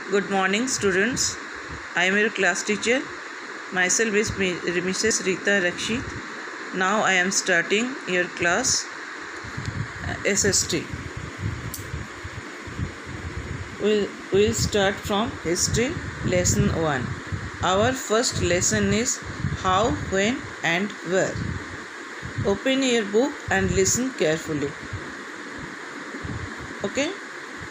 Good morning, students. I am your class teacher. Myself is Mrs. Rita Rakshit. Now I am starting your class SST. We'll start from History Lesson 1. Our first lesson is how, when and where. Open your book and listen carefully. Okay?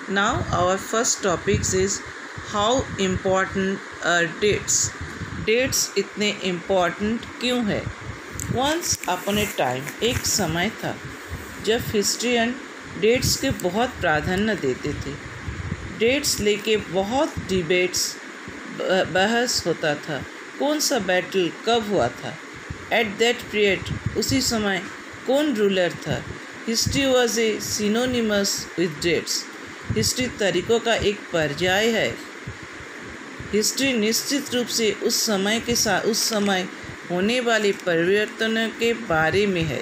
Now our first topic is how important are dates. Dates इतने important क्यों है? Once upon a time एक समय था जब historian dates के बहुत प्राधान्य देते थे. डेट्स लेके बहुत डिबेट्स बहस होता था. कौन सा बैटल कब हुआ था? एट दैट पीरियड उसी समय कौन रूलर था? History was a synonymous with dates. History तारीखों का एक पर्याय है. हिस्ट्री निश्चित रूप से उस समय के साथ उस समय होने वाले परिवर्तनों के बारे में है.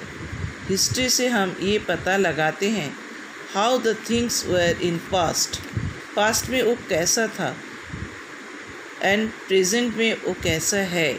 हिस्ट्री से हम ये पता लगाते हैं how the things were in past में वो कैसा था एंड प्रेजेंट में वो कैसा है.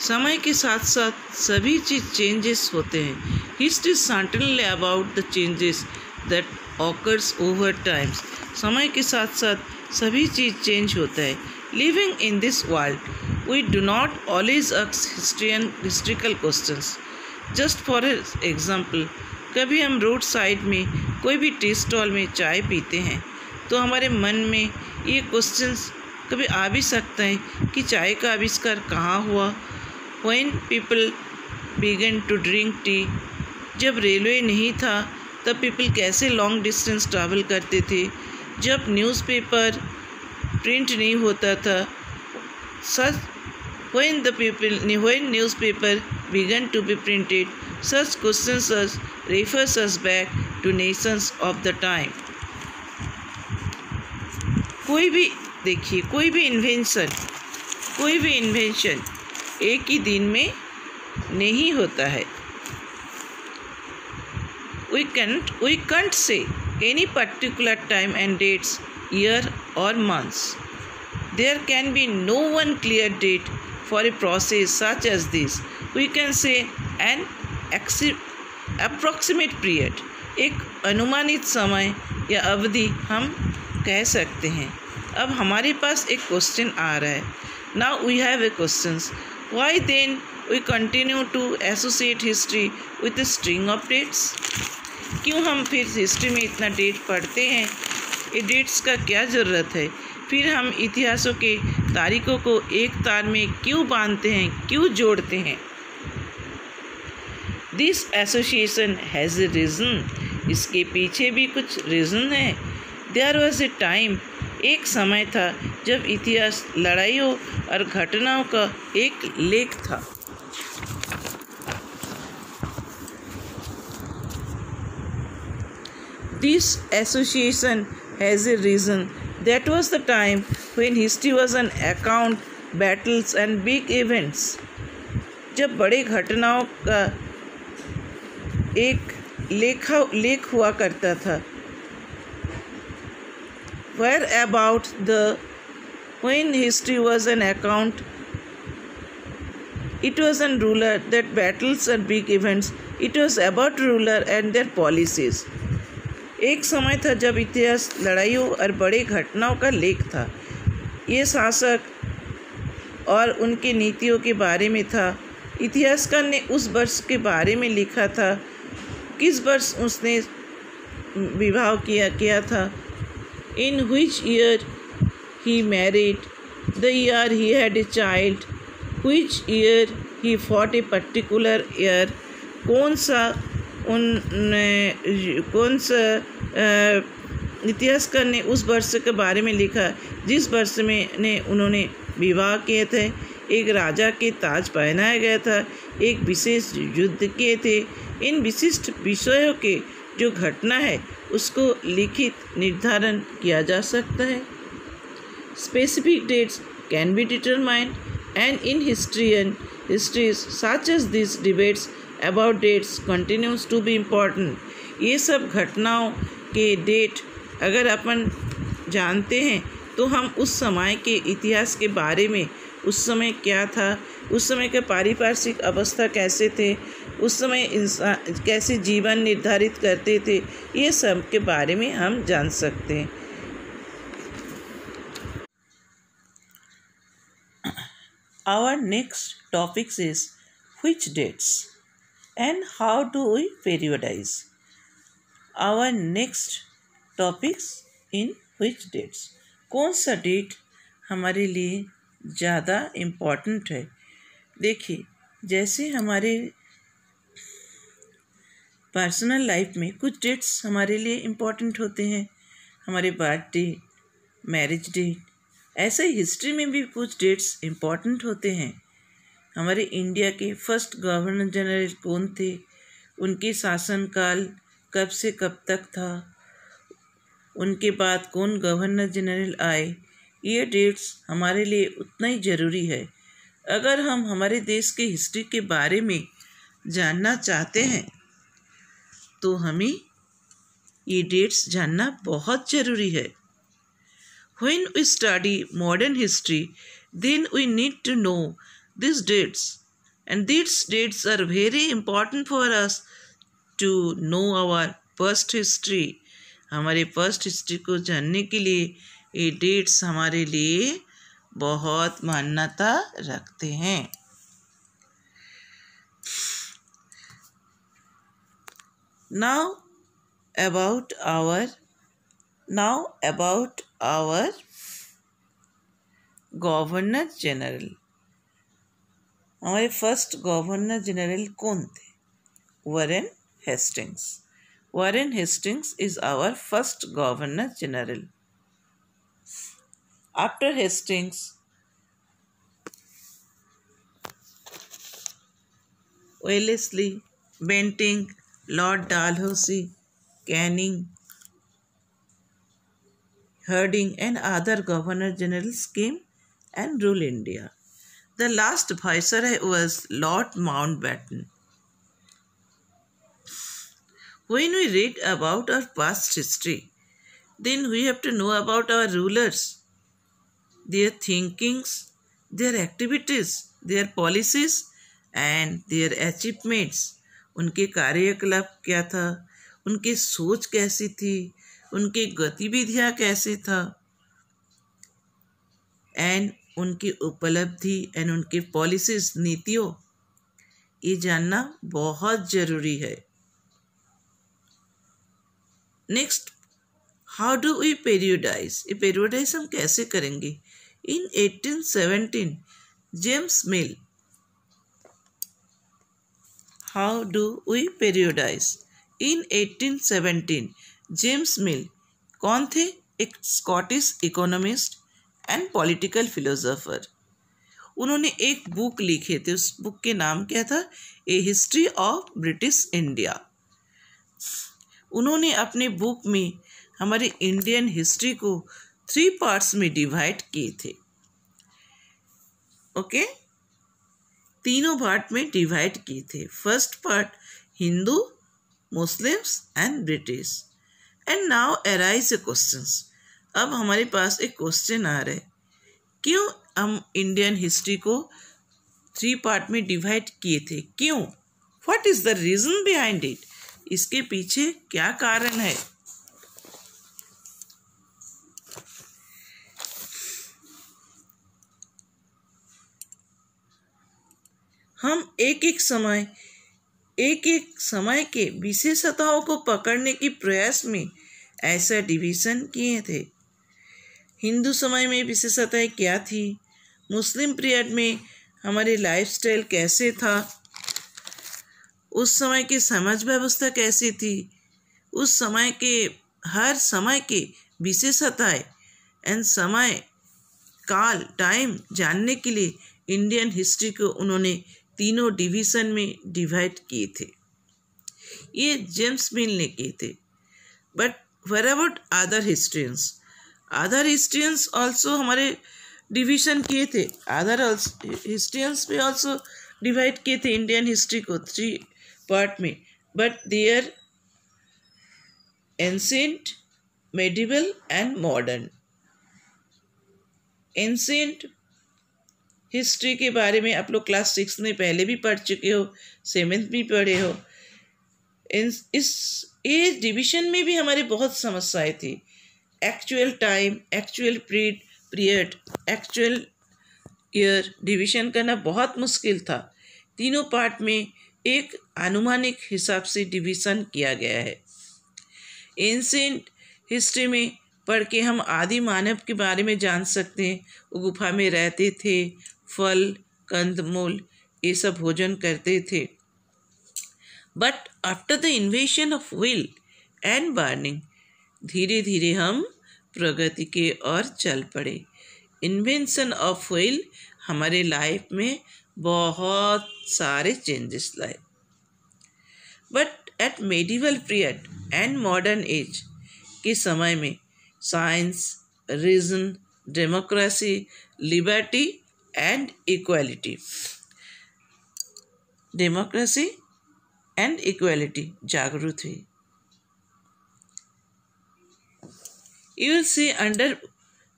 समय के साथ साथ सभी चीज़ चेंजेस होते हैं. History certainly about the changes that occurs over times. समय के साथ साथ सभी चीज़ चेंज होता है. Living in this world we do not always ask historical questions. Just for example, कभी हम रोड साइड में कोई भी टी स्टॉल में चाय पीते हैं तो हमारे मन में ये क्वेश्चंस कभी आ भी सकते हैं कि चाय का आविष्कार कहाँ हुआ. When people began to drink tea, जब रेलवे नहीं था तब पीपल कैसे लॉन्ग डिस्टेंस ट्रैवल करते थे. जब न्यूज़पेपर प्रिंट नहीं होता था. सच when newspaper began to be printed, such questions refers us back to nations of the time. कोई भी इन्वेंशन एक ही दिन में नहीं होता है. We can't say any particular time and dates, year or months. There can be no one clear date for a process such as this. We can say an approximate period. एक अनुमानित समय या अवधि हम कह सकते हैं. अब हमारे पास एक क्वेश्चन आ रहा है. Now we have a questions. Why then we continue to associate history with a string of dates? क्यों हम फिर हिस्ट्री में इतना डेट पढ़ते हैं? ये डेट्स का क्या ज़रूरत है? फिर हम इतिहासों के तारीखों को एक तार में क्यों बांधते हैं, क्यों जोड़ते हैं? This association has a reason. इसके पीछे भी कुछ रीज़न है. There was a time, एक समय था जब इतिहास लड़ाइयों और घटनाओं का एक लेख था. This association has a reason. That was the time when history was an account, battles and big events. जब बड़े घटनाओं का एक लेख हुआ करता था. Where about when history was an account, it was a ruler that battles and big events. It was about ruler and their policies. एक समय था जब इतिहास लड़ाइयों और बड़े घटनाओं का लेख था. ये शासक और उनके नीतियों के बारे में था. इतिहासकार ने उस वर्ष के बारे में लिखा था, किस वर्ष उसने विवाह किया था. In which year he married, the year he had a child, which year he fought a particular year. कौन सा इतिहासकार ने उस वर्ष के बारे में लिखा जिस वर्ष में उन्होंने विवाह किए थे. एक राजा के ताज पहनाया गया था. एक विशेष युद्ध किए थे. इन विशिष्ट विषयों के जो घटना है उसको लिखित निर्धारण किया जा सकता है. Specific dates can be determined and in historian histories such as these debates about dates continues to be important। ये सब घटनाओं के डेट अगर अपन जानते हैं तो हम उस समय के इतिहास के बारे में, उस समय क्या था, उस समय के पारिपार्श्विक अवस्था कैसे थे, उस समय इंसान कैसे जीवन निर्धारित करते थे, ये सब के बारे में हम जान सकते हैं। Our next topic is which dates and how do we periodize? Our next topics in which dates, कौन सा डेट हमारे लिए ज़्यादा इम्पॉर्टेंट है। देखिए, जैसे हमारे पर्सनल लाइफ में कुछ डेट्स हमारे लिए इम्पॉर्टेंट होते हैं, हमारे बर्थडे, मैरिज डेट, ऐसे ही हिस्ट्री में भी कुछ डेट्स इम्पॉर्टेंट होते हैं। हमारे इंडिया के फर्स्ट गवर्नर जनरल कौन थे, उनके शासनकाल कब से कब तक था, उनके बाद कौन गवर्नर जनरल आए, ये डेट्स हमारे लिए उतना ही ज़रूरी है। अगर हम हमारे देश के हिस्ट्री के बारे में जानना चाहते हैं तो हमें ये डेट्स जानना बहुत ज़रूरी है। When we study modern history, then we need to know these dates, and these dates are very important for us to know our past history. हमारे past history को जानने के लिए ये dates हमारे लिए बहुत मान्यता रखते हैं। Now about our governor general. हमारे फर्स्ट गवर्नर जनरल कौन थे? Warren Hastings. Warren Hastings is our first governor general. After Hastings Wellesley, Bentinck, Lord Dalhousie, Canning, Harding and other governor generals came and ruled India. The last viceroy was Lord Mountbatten. When we read about our past history, then we have to know about our rulers, their thinkings, their activities, their policies and their achievements. उनके कार्यकलाप क्या था, उनकी सोच कैसी थी, उनकी गतिविधियाँ कैसे था, एंड उनकी उपलब्धि एंड उनके पॉलिसीज, नीतियों, ये जानना बहुत ज़रूरी है। Next, how do we periodise. ये पेरियोडाइज हम कैसे करेंगे? In 1817 James Mill. How do we periodise? In 1817 James Mill कौन थे? एक Scottish economist and political philosopher. उन्होंने एक बुक लिखे थे, उस बुक के नाम क्या था? ए हिस्ट्री ऑफ ब्रिटिश इंडिया। उन्होंने अपने बुक में हमारे इंडियन हिस्ट्री को 3 पार्ट्स में डिवाइड किए थे। ओके, 3 पार्ट में डिवाइड किए थे। First part Hindu, Muslims and British. And now arise A questions. अब हमारे पास एक क्वेश्चन आ रहा है, क्यों हम इंडियन हिस्ट्री को 3 पार्ट में डिवाइड किए थे? क्यों? What is the reason behind it? इसके पीछे क्या कारण है? हम एक एक समय के विशेषताओं को पकड़ने की प्रयास में ऐसा डिवीज़न किए थे। हिंदू समय में विशेषताएं क्या थी, मुस्लिम पीरियड में हमारे लाइफस्टाइल कैसे था, उस समय की समाज व्यवस्था कैसी थी, उस समय के हर समय के विशेषताएं एंड समय काल टाइम जानने के लिए इंडियन हिस्ट्री को उन्होंने 3 डिवीज़न में डिवाइड किए थे। ये जेम्स मिल ने किए थे। But where about other historians? Other historians also हमारे डिवीज़न किए थे। अदर हिस्ट्रियंस भी ऑल्सो डिवाइड किए थे इंडियन हिस्ट्री को 3 पार्ट में, but their ancient, medieval and modern. Ancient history के बारे में आप लोग क्लास 6 में पहले भी पढ़ चुके हो, 7th भी पढ़े हो। ये डिवीजन में भी हमारे बहुत समस्याएं थी। Actual time, actual period, actual year division करना बहुत मुश्किल था। तीनों पार्ट में एक अनुमानिक हिसाब से डिवीजन किया गया है। एंशिएंट हिस्ट्री में पढ़ के हम आदि मानव के बारे में जान सकते हैं। वो गुफा में रहते थे, फल कंदमूल ये सब भोजन करते थे। But after the invention of wheel and burning, धीरे धीरे हम प्रगति के ओर चल पड़े। इन्वेंशन ऑफ व्हील हमारे लाइफ में बहुत सारे चेंजेस लाए। But at medieval period and modern age के समय में science, reason, democracy, liberty and equality, democracy and equality जागरूक हुई। You will see under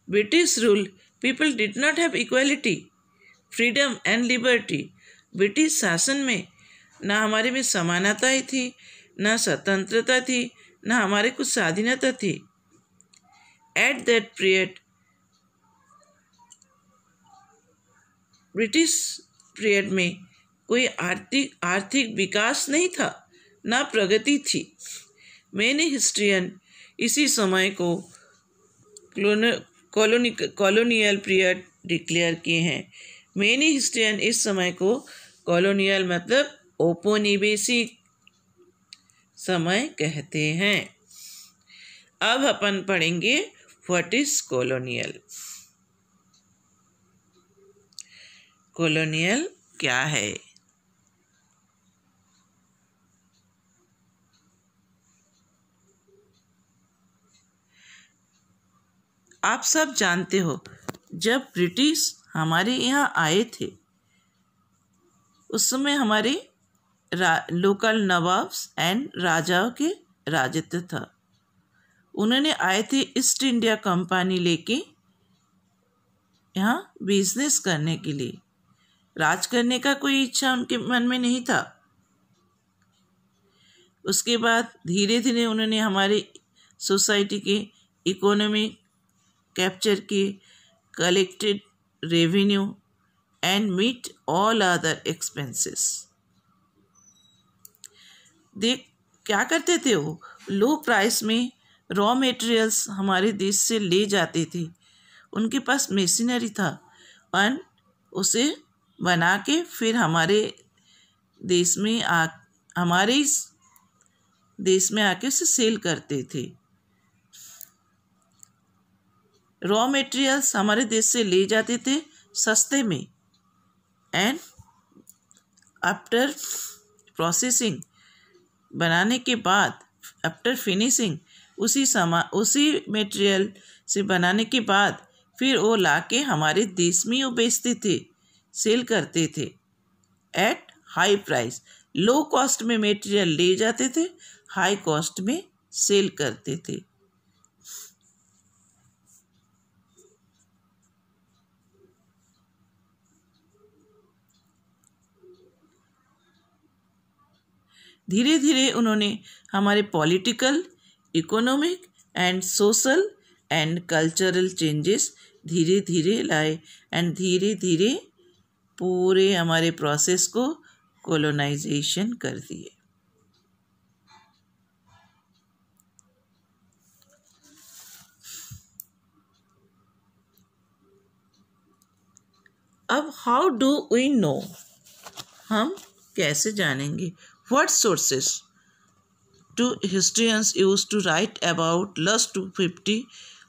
British rule, people did not have equality, freedom and liberty. British शासन में ना हमारे में समानता थी, ना स्वतंत्रता थी, ना हमारे कुछ स्वाधीनता थी। At that period, British period में कोई आर्थिक विकास नहीं था, ना प्रगति थी। मैंने हिस्ट्रियन इसी समय को कॉलोनियल पीरियड डिक्लेयर किए हैं। मैंने हिस्ट्रियन इस समय को कॉलोनियल मतलब औपनिवेशिक समय कहते हैं। अब अपन पढ़ेंगे व्हाट इज कॉलोनियल। कॉलोनियल क्या है? आप सब जानते हो, जब ब्रिटिश हमारे यहाँ आए थे उस समय हमारे लोकल नवाब्स एंड राजाओं के राजत्व था। उन्होंने आए थे ईस्ट इंडिया कंपनी लेके यहाँ बिजनेस करने के लिए। राज करने का कोई इच्छा उनके मन में नहीं था। उसके बाद धीरे धीरे उन्होंने हमारे सोसाइटी के इकोनॉमी कैप्चर की, collected revenue and meet all other expenses. देख क्या करते थे वो, लो प्राइस में रॉ मटेरियल्स हमारे देश से ले जाते थे। उनके पास मशीनरी था और उसे बना के फिर हमारे देश में आके उसे सेल करते थे। रॉ मटेरियल्स हमारे देश से ले जाते थे सस्ते में, एंड आफ्टर प्रोसेसिंग बनाने के बाद, आफ्टर फिनिशिंग उसी मटेरियल से बनाने के बाद फिर वो लाके हमारे देश में वो बेचते थे, सेल करते थे at high price. Low cost में मटेरियल ले जाते थे, हाई कॉस्ट में सेल करते थे। धीरे धीरे उन्होंने हमारे political, economic and social and cultural changes धीरे धीरे लाए एंड धीरे धीरे पूरे हमारे प्रोसेस को कोलोनाइजेशन कर दिए। अब हाउ डू वी नो, हम कैसे जानेंगे? What sources do historians use to write about last 250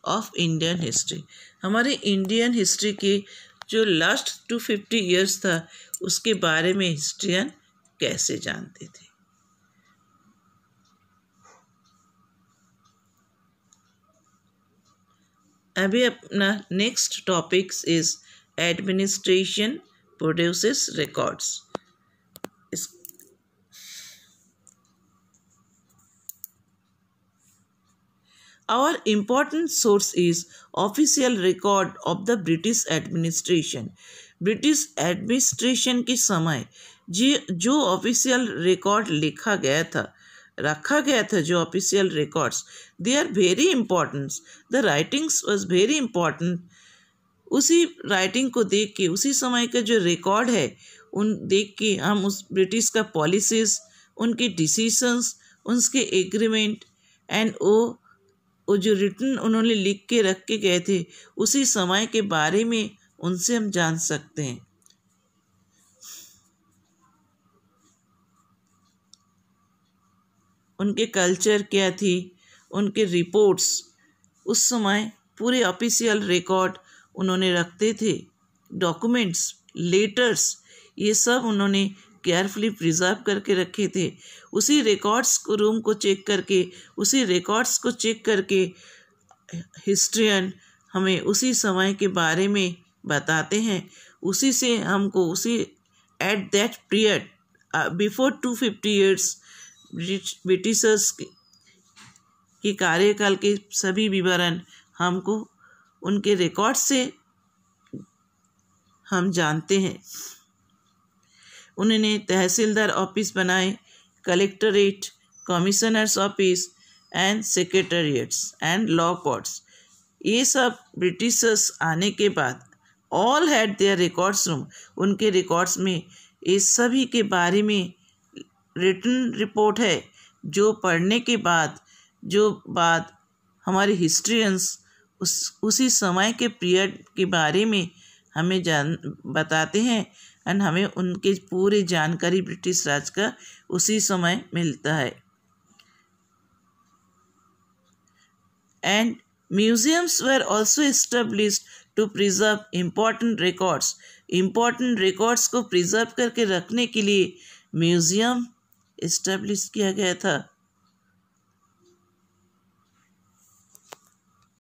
of Indian history? हमारे इंडियन हिस्ट्री के जो लास्ट 250 ईयर्स था उसके बारे में हिस्ट्रियन कैसे जानते थे? अभी अपना next topics is administration produces records. Our important source is official record of the British administration. British administration के समय जो ऑफिशियल रिकॉर्ड लिखा गया था, रखा गया था, जो official records, they are very important. The writings was very important. उसी राइटिंग को देख के, उसी समय का जो रिकॉर्ड है उन देख के हम उस ब्रिटिश का पॉलिसीज़, उनके डिसीजंस, उनके एग्रीमेंट एंड वो जो रिटन उन्होंने लिख के रख के गए थे, उसी समय के बारे में उनसे हम जान सकते हैं. उनके कल्चर क्या थी, उनके रिपोर्ट्स, उस समय पूरे ऑफिशियल रिकॉर्ड उन्होंने रखते थे. डॉक्यूमेंट्स, लेटर्स, ये सब उन्होंने केयरफुली प्रिजर्व करके रखे थे. उसी रिकॉर्ड्स को रूम को चेक करके, उसी रिकॉर्ड्स को चेक करके हिस्ट्रियन हमें उसी समय के बारे में बताते हैं. उसी से हमको उसी at that period before 250 years Britishers के कार्यकाल के सभी विवरण हमको उनके रिकॉर्ड से हम जानते हैं. उन्होंने तहसीलदार ऑफिस बनाए, collectorate, commissioners office and secretariats and law courts. ये सब ब्रिटिशर्स आने के बाद all had their records room. उनके रिकॉर्ड्स में इस सभी के बारे में रिटन रिपोर्ट है, जो पढ़ने के बाद हमारे हिस्ट्रियंस उसी समय के पीरियड के बारे में हमें बताते हैं एंड हमें उनके पूरी जानकारी ब्रिटिश राज का उसी समय मिलता है. And museums were also established to preserve important records. Important records को प्रिजर्व करके रखने के लिए म्यूजियम इस्टेब्लिश किया गया था.